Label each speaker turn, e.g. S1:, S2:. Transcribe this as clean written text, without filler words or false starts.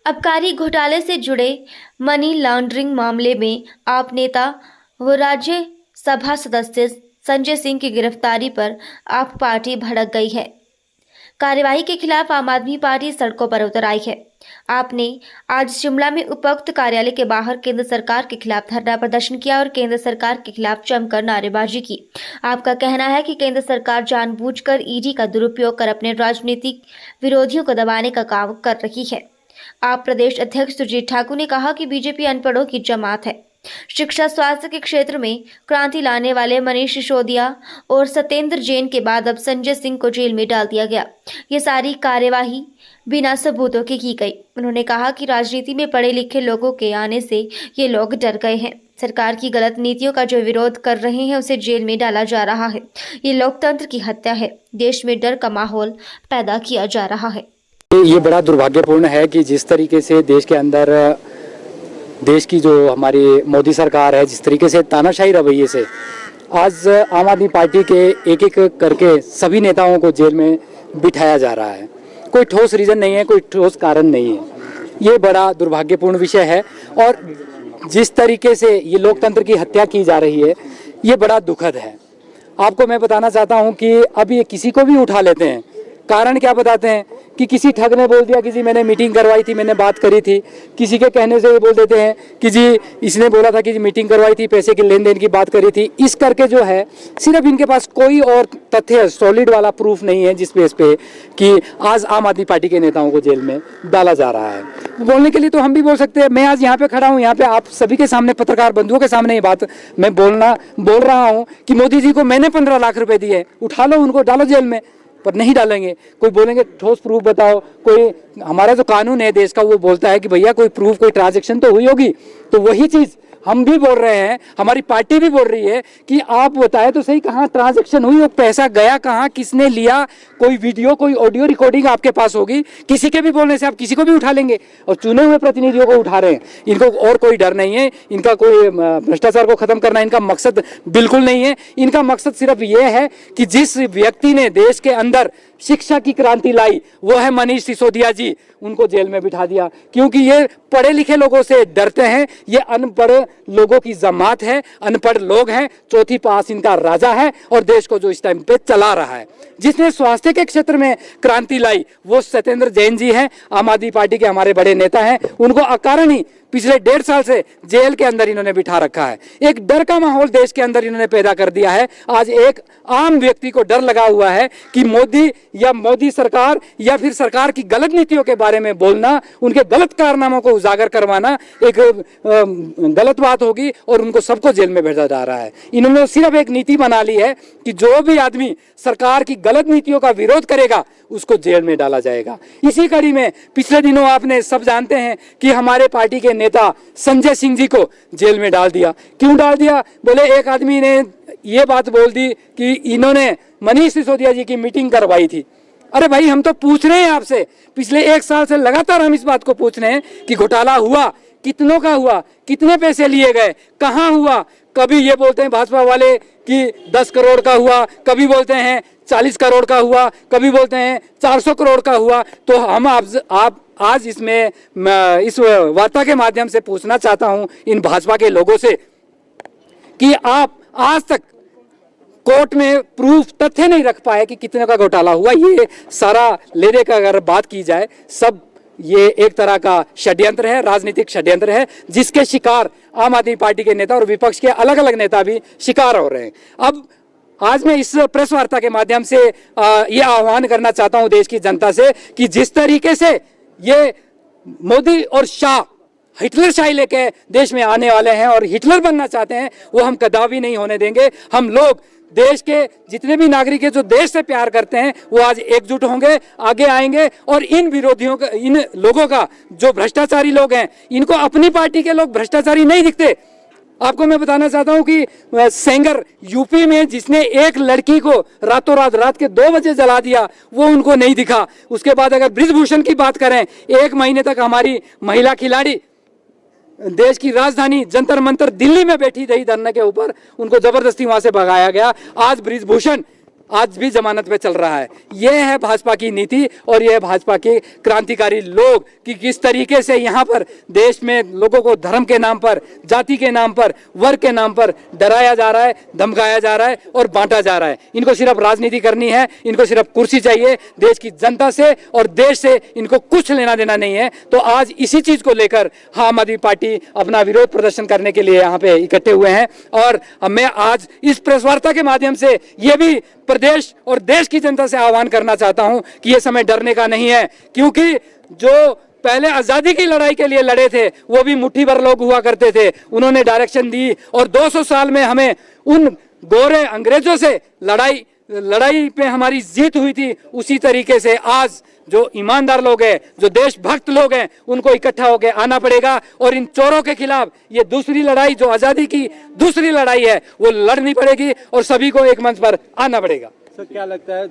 S1: आबकारी घोटाले से जुड़े मनी लॉन्ड्रिंग मामले में आप नेता व राज्यसभा सदस्य संजय सिंह की गिरफ्तारी पर आप पार्टी भड़क गई है। कार्यवाही के खिलाफ आम आदमी पार्टी सड़कों पर उतर आई है। आपने आज शिमला में उपायुक्त कार्यालय के बाहर केंद्र सरकार के खिलाफ धरना प्रदर्शन किया और केंद्र सरकार के खिलाफ जमकर नारेबाजी की। आपका कहना है कि केंद्र सरकार जानबूझकर ईडी का दुरुपयोग कर अपने राजनीतिक विरोधियों को दबाने का काम कर रही है। आप प्रदेश अध्यक्ष सुरजीत ठाकुर ने कहा कि बीजेपी अनपढ़ों की जमात है। शिक्षा स्वास्थ्य के क्षेत्र में क्रांति लाने वाले मनीष सिसोदिया और सत्येंद्र जैन के बाद अब संजय सिंह को जेल में डाल दिया गया। ये सारी कार्यवाही बिना सबूतों की गई। उन्होंने कहा कि राजनीति में पढ़े लिखे लोगों के आने से ये लोग डर गए हैं। सरकार की गलत नीतियों का जो विरोध कर रहे हैं उसे जेल में डाला जा रहा है। ये लोकतंत्र की हत्या है। देश में डर का माहौल पैदा किया जा रहा है।
S2: ये बड़ा दुर्भाग्यपूर्ण है कि जिस तरीके से देश के अंदर देश की जो हमारी मोदी सरकार है, जिस तरीके से तानाशाही रवैये से आज आम आदमी पार्टी के एक एक करके सभी नेताओं को जेल में बिठाया जा रहा है। कोई ठोस रीजन नहीं है, कोई ठोस कारण नहीं है। ये बड़ा दुर्भाग्यपूर्ण विषय है और जिस तरीके से ये लोकतंत्र की हत्या की जा रही है, ये बड़ा दुखद है। आपको मैं बताना चाहता हूँ कि अब ये किसी को भी उठा लेते हैं। कारण क्या बताते हैं कि किसी ठग ने बोल दिया कि जी मैंने मीटिंग करवाई थी, मैंने बात करी थी। किसी के कहने से ये बोल देते हैं कि जी इसने बोला था कि जी मीटिंग करवाई थी, पैसे के लेन देन की बात करी थी। इस करके जो है सिर्फ इनके पास कोई और तथ्य सॉलिड वाला प्रूफ नहीं है जिस बेस पे कि आज आम आदमी पार्टी के नेताओं को जेल में डाला जा रहा है। बोलने के लिए तो हम भी बोल सकते हैं। मैं आज यहाँ पे खड़ा हूँ, यहाँ पे आप सभी के सामने, पत्रकार बंधुओं के सामने ये बात मैं बोल रहा हूँ कि मोदी जी को मैंने 15 लाख रुपए दिए, उठा लो उनको, डालो जेल में। पर नहीं डालेंगे। कोई बोलेंगे ठोस प्रूफ बताओ। कोई हमारा जो कानून है देश का वो बोलता है कि भैया कोई प्रूफ, कोई ट्रांजैक्शन तो हुई होगी। तो वही चीज हम भी बोल रहे हैं, हमारी पार्टी भी बोल रही है कि आप बताएं तो सही कहाँ ट्रांजैक्शन हुई, वो पैसा गया कहाँ, किसने लिया। कोई वीडियो, कोई ऑडियो रिकॉर्डिंग आपके पास होगी। किसी के भी बोलने से आप किसी को भी उठा लेंगे और चुने हुए प्रतिनिधियों को उठा रहे हैं। इनको और कोई डर नहीं है। इनका कोई भ्रष्टाचार को खत्म करना इनका मकसद बिल्कुल नहीं है। इनका मकसद सिर्फ ये है कि जिस व्यक्ति ने देश के अंदर शिक्षा की क्रांति लाई वो है मनीष सिसोदिया जी, उनको जेल में बिठा दिया। क्योंकि ये पढ़े लिखे लोगों से डरते हैं। ये अनपढ़ लोगों की जमात है, अनपढ़ लोग हैं। चौथी पास इनका राजा है और देश को जो इस टाइम पे चला रहा है। जिसने स्वास्थ्य के क्षेत्र में क्रांति लाई वो सत्येंद्र जैन जी हैं, आम आदमी पार्टी के हमारे बड़े नेता हैं। उनको अकारण ही पिछले 1.5 साल से जेल के अंदर इन्होंने बिठा रखा है। एक डर का माहौल देश के अंदर इन्होंने पैदा कर दिया है। आज एक आम व्यक्ति को डर लगा हुआ है कि मोदी या मोदी सरकार या फिर सरकार की गलत नीतियों के बारे में बोलना, उनके गलत कारनामों को उजागर करवाना एक गलत बात होगी और उनको सबको जेल में भेजा जा रहा है। इन्होंने सिर्फ एक नीति बना ली है कि जो भी आदमी सरकार की गलत नीतियों का विरोध करेगा उसको जेल में डाला जाएगा। इसी कड़ी में पिछले दिनों आपने सब जानते हैं कि हमारे पार्टी के नेता संजय सिंह जी को जेल में डाल दिया। क्यों डाल दिया? बोले एक आदमी ने ये बात बोल दी कि इन्होंने मनीष सिसोदिया जी की मीटिंग करवाई थी। अरे भाई, हम तो पूछ रहे हैं आपसे, पिछले 1 साल से लगातार हम इस बात को पूछ रहे हैं कि घोटाला हुआ, कितनों का हुआ, कितने पैसे लिए गए, कहाँ हुआ। कभी ये बोलते हैं भाजपा वाले कि 10 करोड़ का हुआ, कभी बोलते हैं 40 करोड़ का हुआ, कभी बोलते हैं 400 करोड़ का हुआ। तो हम आप आज इसमें इस वार्ता के माध्यम से पूछना चाहता हूं इन भाजपा के लोगों से कि आप आज तक कोर्ट में प्रूफ, तथ्य नहीं रख पाए कि कितने का घोटाला हुआ। ये सारा लेने का अगर बात की जाए, सब ये एक तरह का षड्यंत्र है, राजनीतिक षड्यंत्र है, जिसके शिकार आम आदमी पार्टी के नेता और विपक्ष के अलग अलग नेता भी शिकार हो रहे हैं। अब आज मैं इस प्रेस वार्ता के माध्यम से ये आह्वान करना चाहता हूं देश की जनता से कि जिस तरीके से ये मोदी और शाह हिटलर शाही लेके देश में आने वाले हैं और हिटलर बनना चाहते हैं, वो हम कदापि नहीं होने देंगे। हम लोग देश के जितने भी नागरिक हैं जो देश से प्यार करते हैं वो आज एकजुट होंगे, आगे आएंगे और इन विरोधियों का, इन लोगों का, जो भ्रष्टाचारी लोग हैं, इनको अपनी पार्टी के लोग भ्रष्टाचारी नहीं दिखते। आपको मैं बताना चाहता हूं कि सेंगर यूपी में जिसने एक लड़की को रातों रात के 2 बजे जला दिया वो उनको नहीं दिखा। उसके बाद अगर बृजभूषण की बात करें, 1 महीने तक हमारी महिला खिलाड़ी देश की राजधानी जंतर मंतर दिल्ली में बैठी रही धरने के ऊपर, उनको जबरदस्ती वहां से भगाया गया। आज बृजभूषण आज भी जमानत पे चल रहा है। यह है भाजपा की नीति और यह है भाजपा के क्रांतिकारी लोग कि किस तरीके से यहाँ पर देश में लोगों को धर्म के नाम पर, जाति के नाम पर, वर्ग के नाम पर डराया जा रहा है, धमकाया जा रहा है और बांटा जा रहा है। इनको सिर्फ राजनीति करनी है, इनको सिर्फ कुर्सी चाहिए, देश की जनता से और देश से इनको कुछ लेना देना नहीं है। तो आज इसी चीज को लेकर आम आदमी पार्टी अपना विरोध प्रदर्शन करने के लिए यहाँ पे इकट्ठे हुए हैं। और मैं आज इस प्रेस वार्ता के माध्यम से ये भी प्रदेश और देश की जनता से आह्वान करना चाहता हूं कि ये समय डरने का नहीं है, क्योंकि जो पहले आजादी की लड़ाई के लिए लड़े थे वो भी मुट्ठी भर लोग हुआ करते थे, उन्होंने डायरेक्शन दी और 200 साल में हमें उन गोरे अंग्रेजों से लड़ाई पे हमारी जीत हुई थी। उसी तरीके से आज जो ईमानदार लोग हैं, जो देशभक्त लोग हैं, उनको इकट्ठा होकर आना पड़ेगा और इन चोरों के खिलाफ ये दूसरी लड़ाई, जो आजादी की दूसरी लड़ाई है, वो लड़नी पड़ेगी और सभी को एक मंच पर आना पड़ेगा।
S3: सर क्या लगता है